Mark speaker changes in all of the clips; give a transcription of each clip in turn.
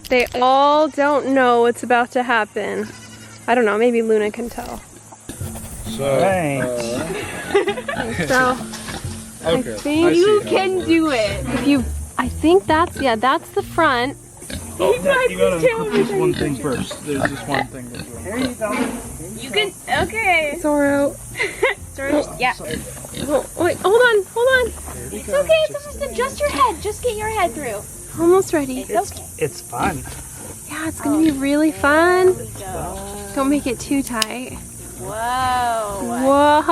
Speaker 1: They all don't know what's about to happen. I don't know, maybe Luna can tell.
Speaker 2: So,
Speaker 1: I think
Speaker 3: you can do it.
Speaker 1: If you, I think that's the front.
Speaker 2: Oh, you gotta cook this one thing first. There's this one thing that's
Speaker 3: Here you go. You can, okay.
Speaker 1: Zoro.
Speaker 3: Yeah.
Speaker 1: Oh, wait, hold on.
Speaker 3: It's okay, just adjust your head. Just get your head through.
Speaker 1: Almost ready.
Speaker 3: It's okay.
Speaker 2: It's fun.
Speaker 1: Yeah, it's gonna be really fun. Don't make it too tight.
Speaker 3: Whoa.
Speaker 1: Whoa.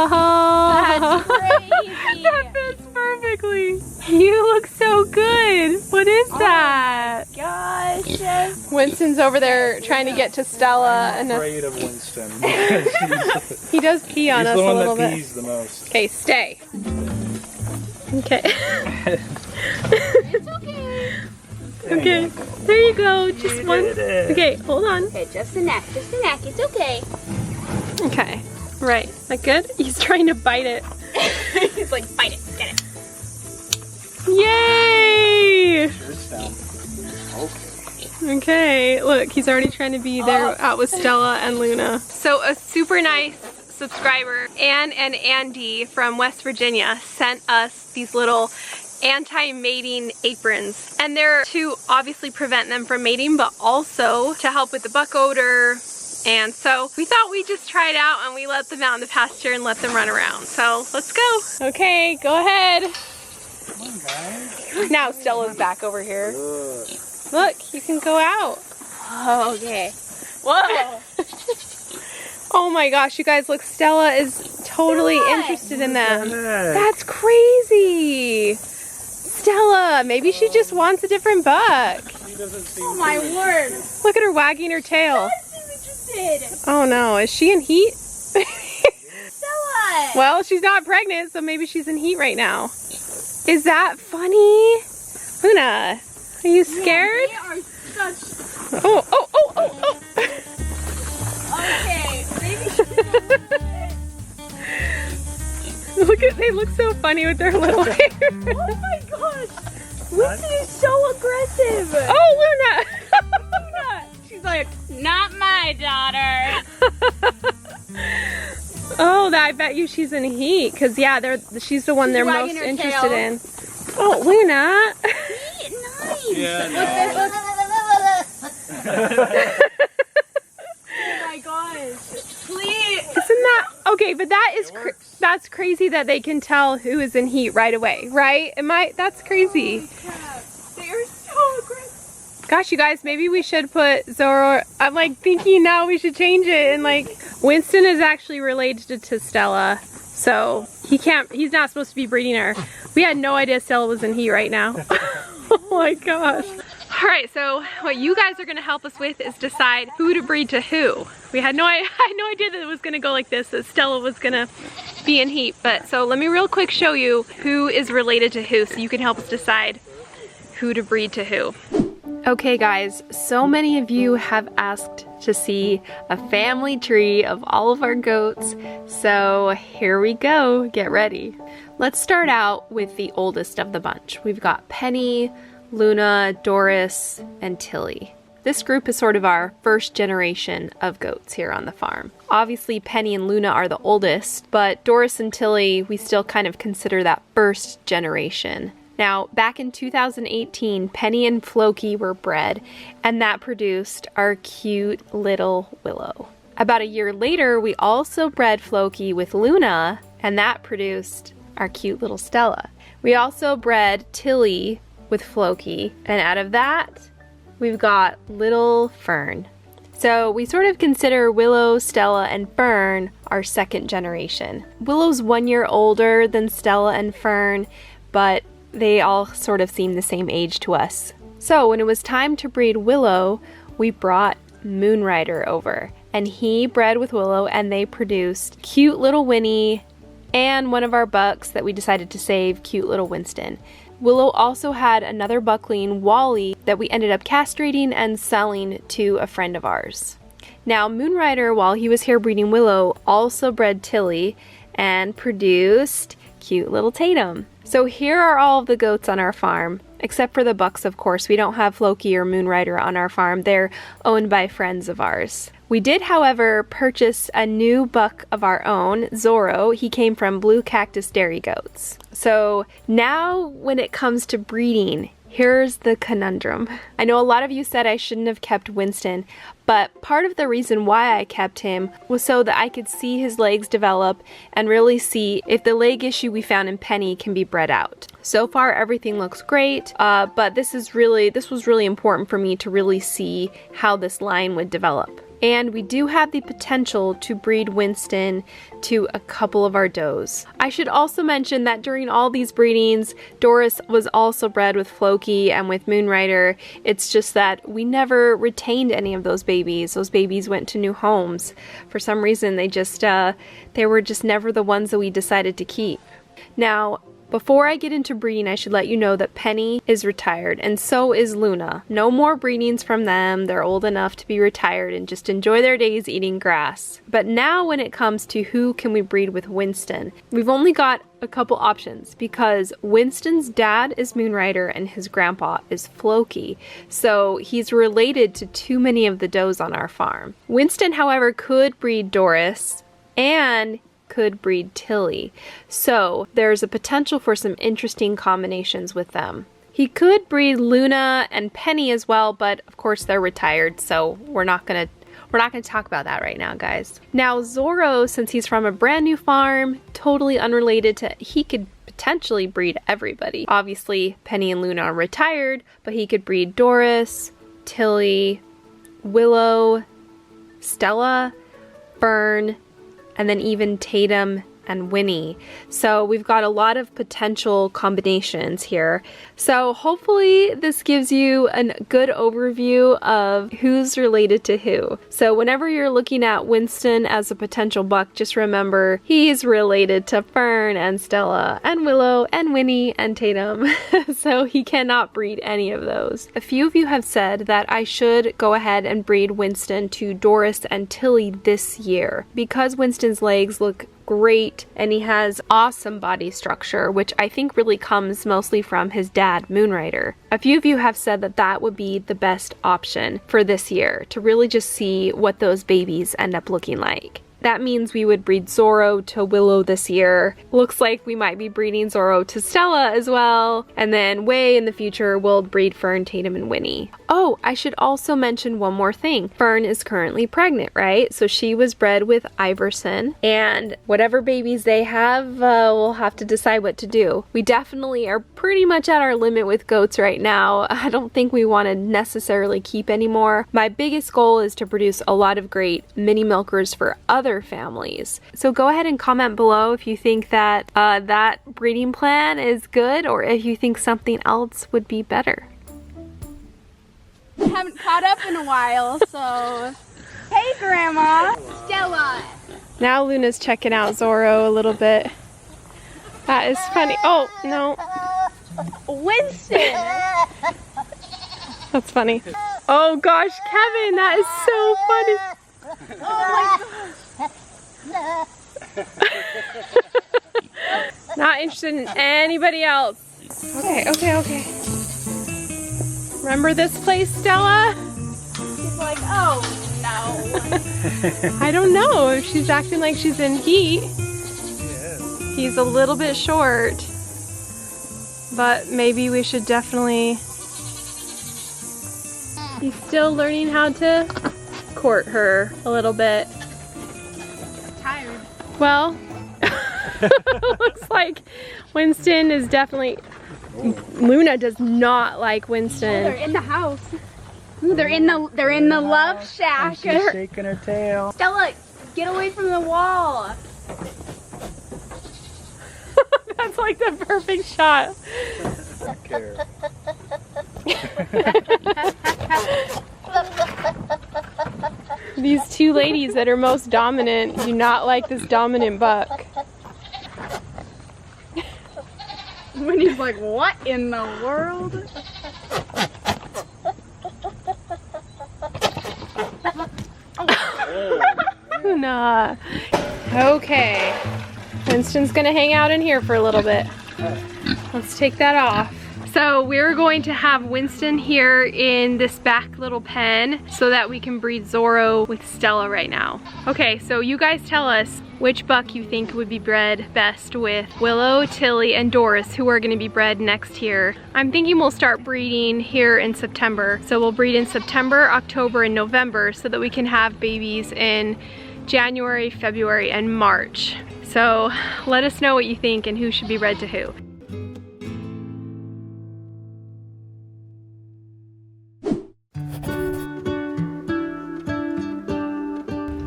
Speaker 3: That's crazy.
Speaker 1: That fits perfectly. You look so good. What is that?
Speaker 3: Gosh.
Speaker 1: Winston's over there trying to get to Stella.
Speaker 2: I'm afraid of Winston.
Speaker 1: He does pee on us a little bit.
Speaker 2: He's the one that pees the most.
Speaker 1: Okay, stay. Okay.
Speaker 3: It's okay.
Speaker 1: Okay, there you go. Just one. Okay, hold on.
Speaker 3: Okay, just a neck. It's okay.
Speaker 1: Okay, right. That good? He's trying to bite it.
Speaker 3: He's like, bite it. Get it.
Speaker 1: Yay!
Speaker 2: Okay.
Speaker 1: Okay, look, he's already trying to be there out with Stella and Luna. So a super nice subscriber, Ann and Andy from West Virginia, sent us these little anti-mating aprons. And they're to obviously prevent them from mating, but also to help with the buck odor. And so we thought we'd just try it out and we let them out in the pasture and let them run around. So let's go. Okay, go ahead.
Speaker 2: Come on, guys.
Speaker 1: Now Stella's back over here. Look, you can go out.
Speaker 3: Oh, okay. Whoa.
Speaker 1: Oh my gosh, you guys, look, Stella is totally interested in them. That's crazy. Stella, maybe she just wants a different buck.
Speaker 3: Oh my word.
Speaker 1: Look at her wagging her tail. Oh no, is she in heat?
Speaker 3: Stella.
Speaker 1: Well, she's not pregnant, so maybe she's in heat right now. Is that funny? Luna, are you scared?
Speaker 3: Yeah, they are such...
Speaker 1: Oh.
Speaker 3: Okay, maybe
Speaker 1: They look so funny with their little hair.
Speaker 3: Oh my gosh. Winston is so aggressive.
Speaker 1: Oh, Luna. Luna. She's like,
Speaker 3: not my daughter.
Speaker 1: oh, I bet you she's in heat. Because, yeah, she's the one they're most interested in. Oh, Luna.
Speaker 3: Nice.
Speaker 2: Yeah,
Speaker 3: Oh my gosh. Please.
Speaker 1: Isn't that okay? But that's crazy that they can tell who is in heat right away, right? That's crazy.
Speaker 3: They are so aggressive.
Speaker 1: Gosh, you guys, maybe we should put Zoro. I'm like thinking now we should change it. And like Winston is actually related to Stella, so he's not supposed to be breeding her. We had no idea Stella was in heat right now. Oh my gosh. All right, so what you guys are gonna help us with is decide who to breed to who. I had no idea that it was gonna go like this, that Stella was gonna be in heat. But so let me real quick show you who is related to who so you can help us decide who to breed to who. Okay guys, so many of you have asked to see a family tree of all of our goats. So here we go, get ready. Let's start out with the oldest of the bunch. We've got Penny, Luna, Doris, and Tilly. This group is sort of our first generation of goats here on the farm. Obviously, Penny and Luna are the oldest, but Doris and Tilly, we still kind of consider that first generation. Now, back in 2018, Penny and Floki were bred, and that produced our cute little Willow. About a year later, we also bred Floki with Luna, and that produced our cute little Stella. We also bred Tilly with Floki, and out of that, we've got little Fern. So we sort of consider Willow, Stella, and Fern our second generation. Willow's 1 year older than Stella and Fern, but they all sort of seem the same age to us. So when it was time to breed Willow, we brought Moonrider over, and he bred with Willow, and they produced cute little Winnie and one of our bucks that we decided to save, cute little Winston. Willow also had another buckling, Wally, that we ended up castrating and selling to a friend of ours. Now, Moonrider, while he was here breeding Willow, also bred Tilly and produced cute little Tatum. So here are all of the goats on our farm. Except for the bucks, of course. We don't have Floki or Moonrider on our farm. They're owned by friends of ours. We did, however, purchase a new buck of our own, Zorro. He came from Blue Cactus Dairy Goats. So now when it comes to breeding, here's the conundrum. I know a lot of you said I shouldn't have kept Winston, but part of the reason why I kept him was so that I could see his legs develop and really see if the leg issue we found in Penny can be bred out. So far everything looks great, but this was really important for me to really see how this line would develop. And we do have the potential to breed Winston to a couple of our does. I should also mention that during all these breedings, Doris was also bred with Floki and with Moonrider. It's just that we never retained any of those babies. Those babies went to new homes. For some reason, they were just never the ones that we decided to keep. Now, before I get into breeding, I should let you know that Penny is retired, and so is Luna. No more breedings from them. They're old enough to be retired and just enjoy their days eating grass. But now when it comes to who can we breed with Winston, we've only got a couple options because Winston's dad is Moonrider and his grandpa is Floki. So he's related to too many of the does on our farm. Winston, however, could breed Doris and could breed Tilly. So there's a potential for some interesting combinations with them. He could breed Luna and Penny as well, but of course they're retired, so we're not gonna talk about that right now, guys. Now Zorro, since he's from a brand new farm, totally unrelated to, he could potentially breed everybody. Obviously Penny and Luna are retired, but he could breed Doris, Tilly, Willow, Stella, Fern, and then even Tatum and Winnie. So we've got a lot of potential combinations here. So hopefully this gives you a good overview of who's related to who. So whenever you're looking at Winston as a potential buck, just remember he's related to Fern and Stella and Willow and Winnie and Tatum. So he cannot breed any of those. A few of you have said that I should go ahead and breed Winston to Doris and Tilly this year because Winston's legs look great and he has awesome body structure, which I think really comes mostly from his dad, Moonrider. A few of you have said that that would be the best option for this year to really just see what those babies end up looking like. That means we would breed Zorro to Willow this year. Looks like we might be breeding Zorro to Stella as well. And then way in the future, we'll breed Fern, Tatum, and Winnie. Oh, I should also mention one more thing. Fern is currently pregnant, right? So she was bred with Iverson. And whatever babies they have, we'll have to decide what to do. We definitely are pretty much at our limit with goats right now. I don't think we want to necessarily keep any more. My biggest goal is to produce a lot of great mini milkers for other families. So go ahead and comment below if you think that that breeding plan is good or if you think something else would be better.
Speaker 3: I haven't caught up in a while, so hey Grandma. Stella.
Speaker 1: Now Luna's checking out Zorro a little bit. That is funny. Oh, no.
Speaker 3: Winston.
Speaker 1: That's funny. Oh gosh, Kevin, that is so funny.
Speaker 3: Oh my gosh.
Speaker 1: Not interested in anybody else. Okay. Remember this place, Stella?
Speaker 3: She's like, oh no.
Speaker 1: I don't know if she's acting like she's in heat. He's a little bit short, but maybe we should definitely. He's still learning how to court her a little bit.
Speaker 3: Tired.
Speaker 1: Well, looks like Winston is definitely. Luna does not like Winston.
Speaker 3: They're in the house. Ooh, they're in the love shack.
Speaker 2: She's shaking her tail.
Speaker 3: Stella, get away from the wall.
Speaker 1: That's like the perfect shot.
Speaker 2: I don't care.
Speaker 1: These two ladies that are most dominant do not like this dominant buck.
Speaker 3: Winnie's like, what in the world?
Speaker 1: Nah. Okay. Winston's gonna hang out in here for a little bit. Let's take that off. So we're going to have Winston here in this back little pen so that we can breed Zorro with Stella right now. Okay, so you guys tell us which buck you think would be bred best with Willow, Tilly, and Doris, who are gonna be bred next here. I'm thinking we'll start breeding here in September. So we'll breed in September, October, and November so that we can have babies in January, February, and March. So let us know what you think and who should be bred to who.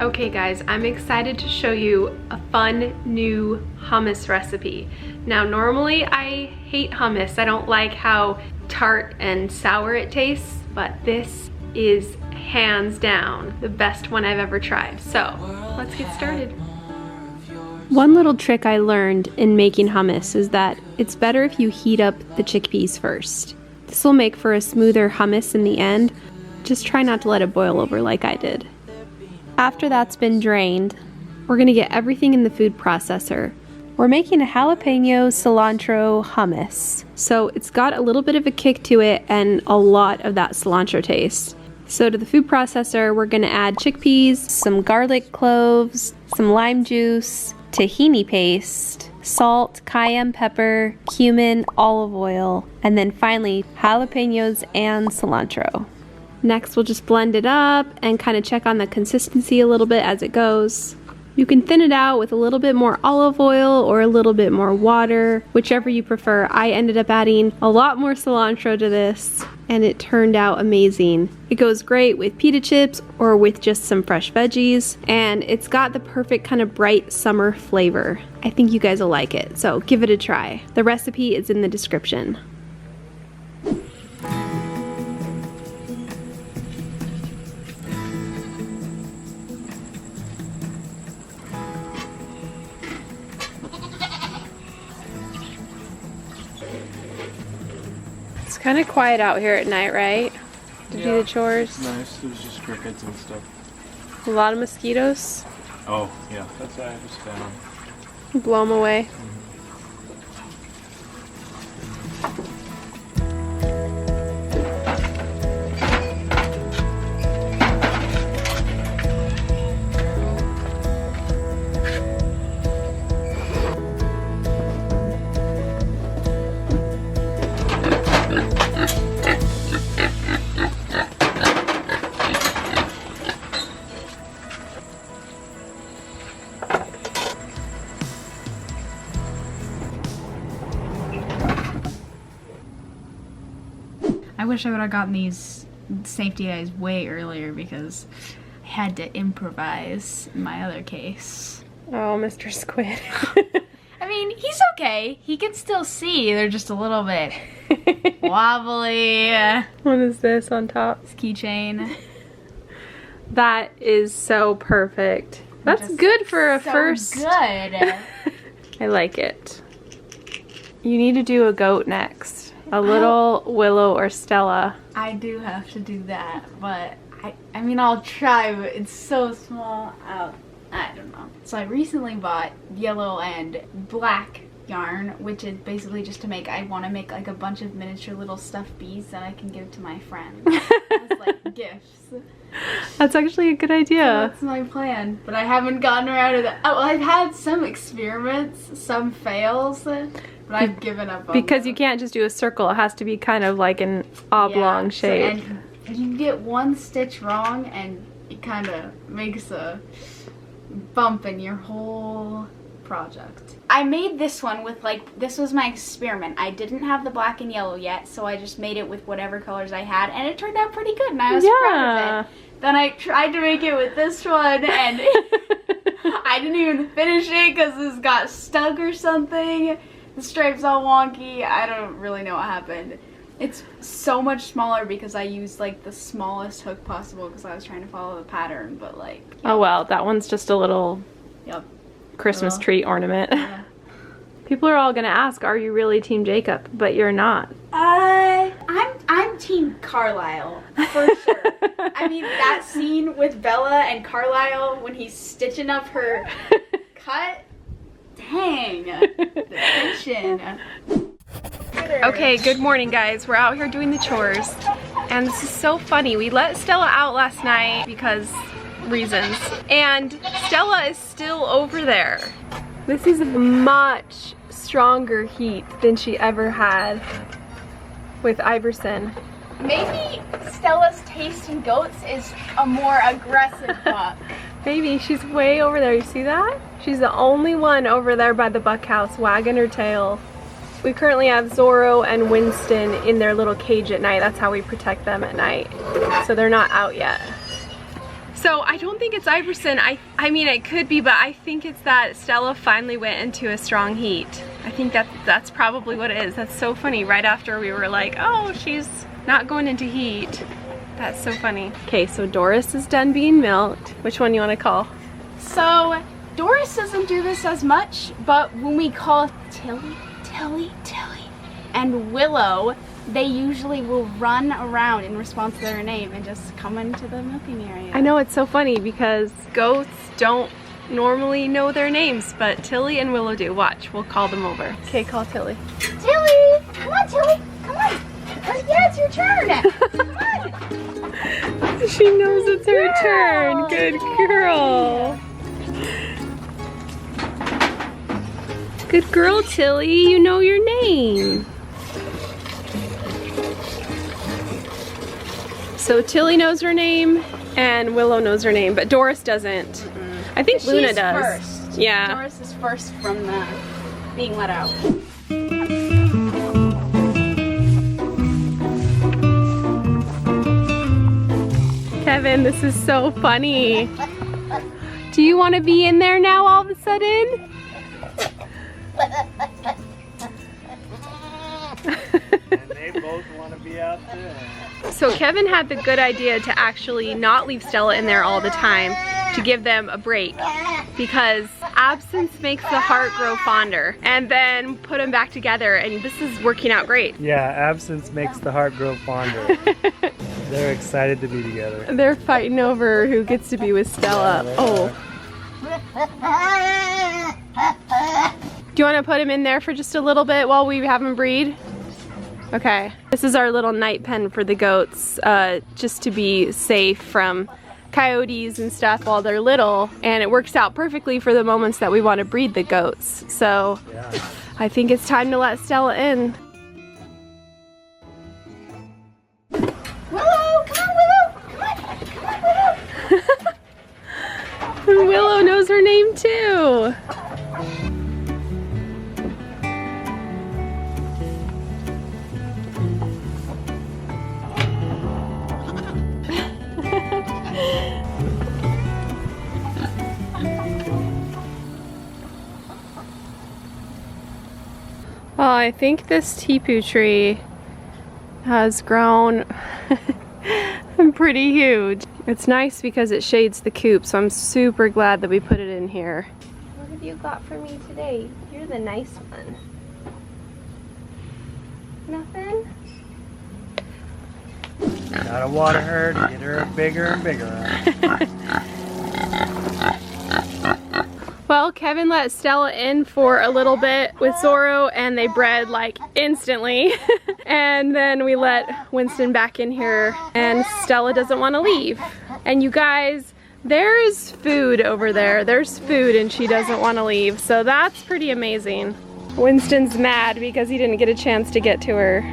Speaker 1: Okay guys, I'm excited to show you a fun new hummus recipe. Now normally I hate hummus. I don't like how tart and sour it tastes, but this is hands down the best one I've ever tried. So let's get started. One little trick I learned in making hummus is that it's better if you heat up the chickpeas first. This will make for a smoother hummus in the end. Just try not to let it boil over like I did. After that's been drained, we're gonna get everything in the food processor. We're making a jalapeno cilantro hummus. So it's got a little bit of a kick to it and a lot of that cilantro taste. So to the food processor, we're gonna add chickpeas, some garlic cloves, some lime juice, tahini paste, salt, cayenne pepper, cumin, olive oil, and then finally jalapenos and cilantro. Next, we'll just blend it up and kind of check on the consistency a little bit as it goes. You can thin it out with a little bit more olive oil or a little bit more water, whichever you prefer. I ended up adding a lot more cilantro to this and it turned out amazing. It goes great with pita chips or with just some fresh veggies, and it's got the perfect kind of bright summer flavor. I think you guys will like it, so give it a try. The recipe is in the description. It's kind of quiet out here at night, right? To do the chores.
Speaker 2: It's nice. There's just crickets and stuff.
Speaker 1: A lot of mosquitoes.
Speaker 2: Oh, yeah. That's what I just found.
Speaker 1: Blow them away.
Speaker 4: I wish I would have gotten these safety eyes way earlier because I had to improvise in my other case.
Speaker 1: Oh, Mr. Squid.
Speaker 4: I mean, he's okay. He can still see. They're just a little bit wobbly.
Speaker 1: What is this on top?
Speaker 4: This keychain.
Speaker 1: That is so perfect. That's good for a
Speaker 4: so
Speaker 1: first.
Speaker 4: Good.
Speaker 1: I like it. You need to do a goat next. A little Willow or Stella.
Speaker 4: I do have to do that, but I mean, I'll try, but it's so small. I don't know. So I recently bought yellow and black yarn, which is basically just to make, I want to make like a bunch of miniature little stuffed bees that I can give to my friends as like gifts.
Speaker 1: That's actually a good idea.
Speaker 4: So that's my plan, but I haven't gotten around to that. Oh, well, I've had some experiments, some fails, but I've given up on
Speaker 1: Because
Speaker 4: them.
Speaker 1: you can't just do a circle. It has to be kind of like an oblong shape.
Speaker 4: So, and you get one stitch wrong and it kind of makes a bump in your whole project. I made this one with this was my experiment. I didn't have the black and yellow yet, so I just made it with whatever colors I had, and it turned out pretty good, and I was proud of it. Then I tried to make it with this one, and I didn't even finish it because this got stuck or something. The stripe's all wonky. I don't really know what happened. It's so much smaller because I used like the smallest hook possible because I was trying to follow the pattern, but like... Yep.
Speaker 1: Oh well, that one's just a little Christmas tree ornament.
Speaker 4: Yeah.
Speaker 1: People are all gonna ask, are you really Team Jacob? But you're not.
Speaker 4: I'm Team Carlisle, for sure. I mean, that scene with Bella and Carlisle when he's stitching up her cut, dang, the tension.
Speaker 1: Okay, good morning guys. We're out here doing the chores and this is so funny. We let Stella out last night because reasons and Stella is still over there. This is a much stronger heat than she ever had with Iverson.
Speaker 3: Maybe Stella's taste in goats is a more aggressive buck.
Speaker 1: Maybe she's way over there. You see that? She's the only one over there by the buck house wagging her tail. We currently have Zorro and Winston in their little cage at night. That's how we protect them at night. So they're not out yet. So I don't think it's Iverson. I mean it could be, but I think it's that Stella finally went into a strong heat. I think that's probably what it is. That's so funny. Right after we were like, oh, she's not going into heat. That's so funny. Okay, so Doris is done being milked. Which one you want to call?
Speaker 3: So Doris doesn't do this as much, but when we call Tilly, and Willow, they usually will run around in response to their name and just come into the milking area.
Speaker 1: I know, it's so funny because goats don't normally know their names, but Tilly and Willow do. Watch, we'll call them over. Okay, call Tilly.
Speaker 3: Tilly! Come on, Tilly! Come on! Yeah, it's your turn! Come on!
Speaker 1: She knows it's her turn. Good girl. Good girl, Tilly. You know your name. So Tilly knows her name and Willow knows her name, but Doris doesn't. I think Luna does.
Speaker 3: First.
Speaker 1: Yeah.
Speaker 3: Doris is first from the being let out.
Speaker 1: Kevin, this is so funny. Do you want to be in there now all of a sudden?
Speaker 2: And they both want to be out there.
Speaker 1: So Kevin had the good idea to actually not leave Stella in there all the time, to give them a break, because absence makes the heart grow fonder, and then put them back together, and this is working out great.
Speaker 2: Yeah, absence makes the heart grow fonder. They're excited to be together.
Speaker 1: They're fighting over who gets to be with Stella.
Speaker 2: Yeah,
Speaker 1: Do you want to put him in there for just a little bit while we have him breed? Okay. This is our little night pen for the goats, just to be safe from coyotes and stuff while they're little, and it works out perfectly for the moments that we want to breed the goats. So
Speaker 2: yeah.
Speaker 1: I think it's time to let Stella in.
Speaker 3: Willow! Come on, Willow! Come on! Come on, Willow!
Speaker 1: Willow knows her name too. Well, I think this teepee tree has grown pretty huge. It's nice because it shades the coop, so I'm super glad that we put it in here. What have you got for me today? You're the nice one. Nothing?
Speaker 2: Gotta water her to get her bigger and bigger.
Speaker 1: Well, Kevin let Stella in for a little bit with Zorro and they bred like instantly. And then we let Winston back in here and Stella doesn't want to leave. And you guys, there's food over there. There's food and she doesn't want to leave. So that's pretty amazing. Winston's mad because he didn't get a chance to get to her.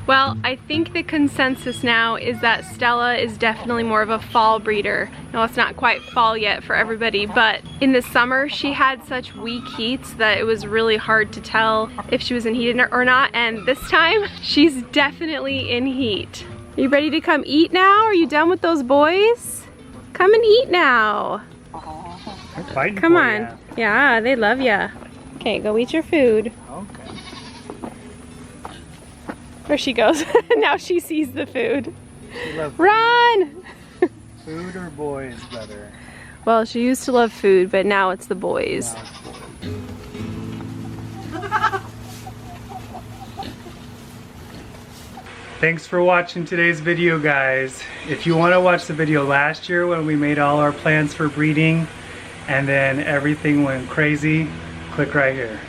Speaker 1: Well, I think the consensus now is that Stella is definitely more of a fall breeder. No, it's not quite fall yet for everybody, but in the summer she had such weak heats that it was really hard to tell if she was in heat or not, and this time she's definitely in heat. Are you ready to come eat now? Are you done with those boys? Come and eat now. Come on.
Speaker 2: Ya.
Speaker 1: Yeah, they love ya. Okay, go eat your food.
Speaker 2: Okay.
Speaker 1: There she goes. Now she sees the food.
Speaker 2: She loves
Speaker 1: Run!
Speaker 2: food or boys better?
Speaker 1: Well, she used to love food, but now it's the boys.
Speaker 2: Now it's boys. Thanks for watching today's video, guys. If you want to watch the video last year when we made all our plans for breeding and then everything went crazy, click right here.